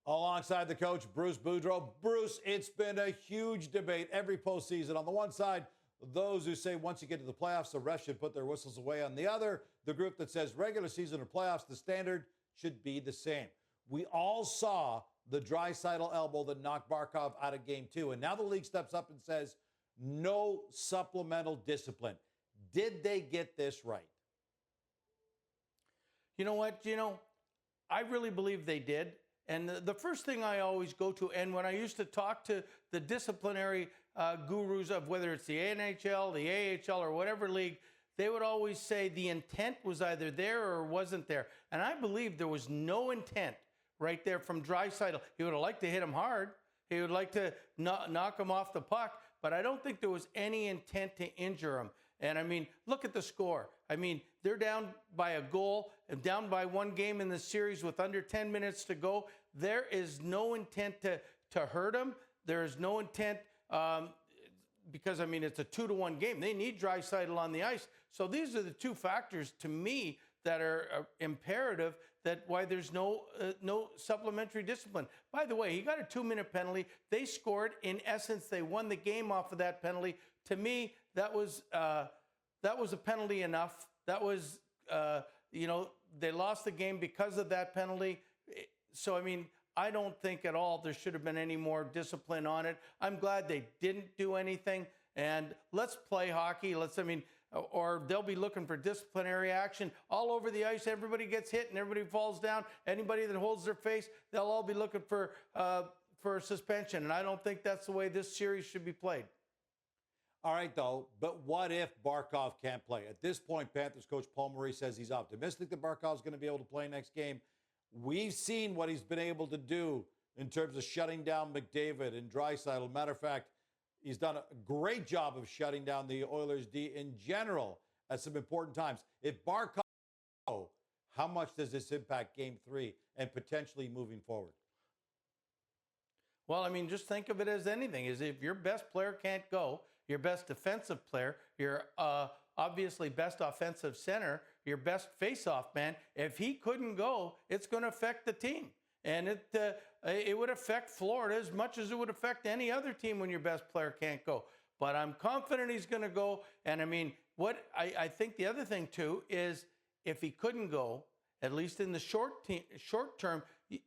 Alongside the coach, Bruce Boudreau. Bruce, it's been a huge debate every postseason. On the one side, those who say once you get to the playoffs, the refs should put their whistles away. On the other, the group that says regular season or playoffs, the standard should be the same. We all saw the Draisaitl elbow that knocked Barkov out of game 2. And now the league steps up and says, no supplemental discipline. Did they get this right? You know what? I really believe they did. And the first thing I always go to, and when I used to talk to the disciplinary gurus of whether it's the NHL, the AHL, or whatever league, they would always say the intent was either there or wasn't there. And I believe there was no intent right there from Draisaitl. He would have liked to hit him hard. He would like to knock him off the puck, but I don't think there was any intent to injure him. And I mean, look at the score. I mean, they're down by a goal and down by one game in the series with under 10 minutes to go. There is no intent to hurt him. There is no intent because, I mean, it's a 2-1 game. They need Draisaitl on the ice. So these are the two factors to me that are imperative that why there's no supplementary discipline. By the way, he got a 2-minute penalty. They scored. In essence, they won the game off of that penalty. To me, that was a penalty enough. That was, they lost the game because of that penalty. So, I mean, I don't think at all there should have been any more discipline on it. I'm glad they didn't do anything. And let's play hockey. Or they'll be looking for disciplinary action all over the ice. Everybody gets hit and everybody falls down. Anybody that holds their face, they'll all be looking for suspension. And I don't think that's the way this series should be played. All right, though, but what if Barkov can't play? At this point, Panthers coach Paul Maurice says he's optimistic that Barkov's going to be able to play next game. We've seen what he's been able to do in terms of shutting down McDavid and Draisaitl. Matter of fact, he's done a great job of shutting down the Oilers' D in general at some important times. If Barkov, how much does this impact Game 3 and potentially moving forward? Well, I mean, just think of it as anything. Is if your best player can't go, your best defensive player, your obviously best offensive center, your best face-off man, if he couldn't go, it's going to affect the team. And it would affect Florida as much as it would affect any other team when your best player can't go. But I'm confident he's going to go. And I mean, what I think the other thing too is if he couldn't go, at least in the short term,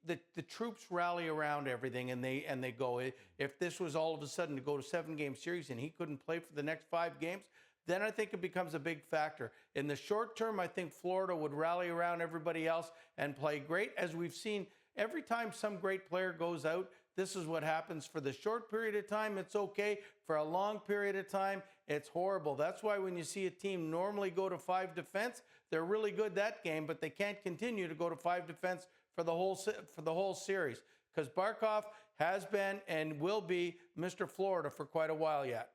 the troops rally around everything and they go. If this was all of a sudden to go to 7-game series and he couldn't play for the next 5 games, then I think it becomes a big factor. In the short term, I think Florida would rally around everybody else and play great. As we've seen, every time some great player goes out, this is what happens. For the short period of time, it's okay. For a long period of time, it's horrible. That's why when you see a team normally go to 5 defense, they're really good that game, but they can't continue to go to 5 defense for the whole series. Because Barkov has been and will be Mr. Florida for quite a while yet.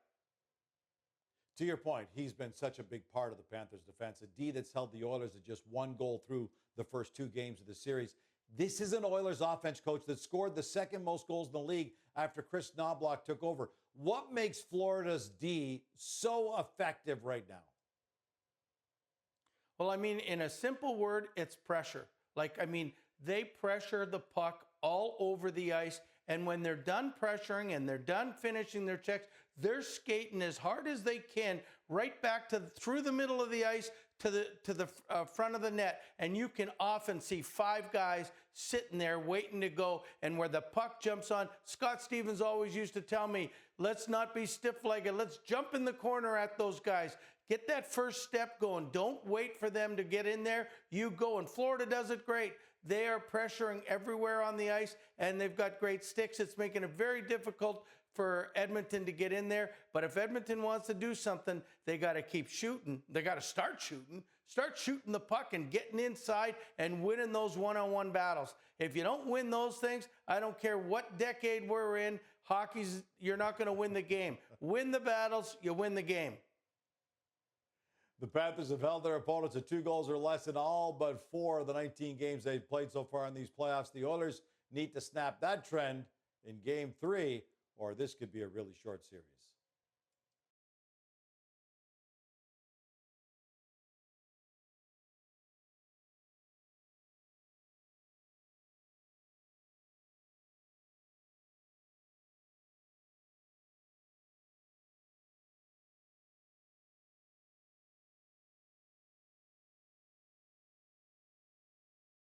To your point, he's been such a big part of the Panthers' defense. A D that's held the Oilers to just 1 goal through the first 2 games of the series. This is an Oilers offense coach that scored the 2nd most goals in the league after Chris Knoblauch took over. What makes Florida's D so effective right now? Well, I mean, in a simple word, it's pressure. They pressure the puck all over the ice. And when they're done pressuring and they're done finishing their checks, they're skating as hard as they can right back through the middle of the ice to the front of the net. And you can often see 5 guys sitting there waiting to go. And where the puck jumps on, Scott Stevens always used to tell me, let's not be stiff-legged. Let's jump in the corner at those guys. Get that first step going. Don't wait for them to get in there. You go. And Florida does it great. They are pressuring everywhere on the ice, and they've got great sticks. It's making it very difficult for Edmonton to get in there. But if Edmonton wants to do something, they got to keep shooting. They got to start shooting the puck and getting inside and winning those one-on-one battles. If you don't win those things, I don't care what decade we're in, you're not going to win the game. Win the battles, you win the game. The Panthers have held their opponents to 2 goals or less in all but 4 of the 19 games they've played so far in these playoffs. The Oilers need to snap that trend in Game 3, or this could be a really short series.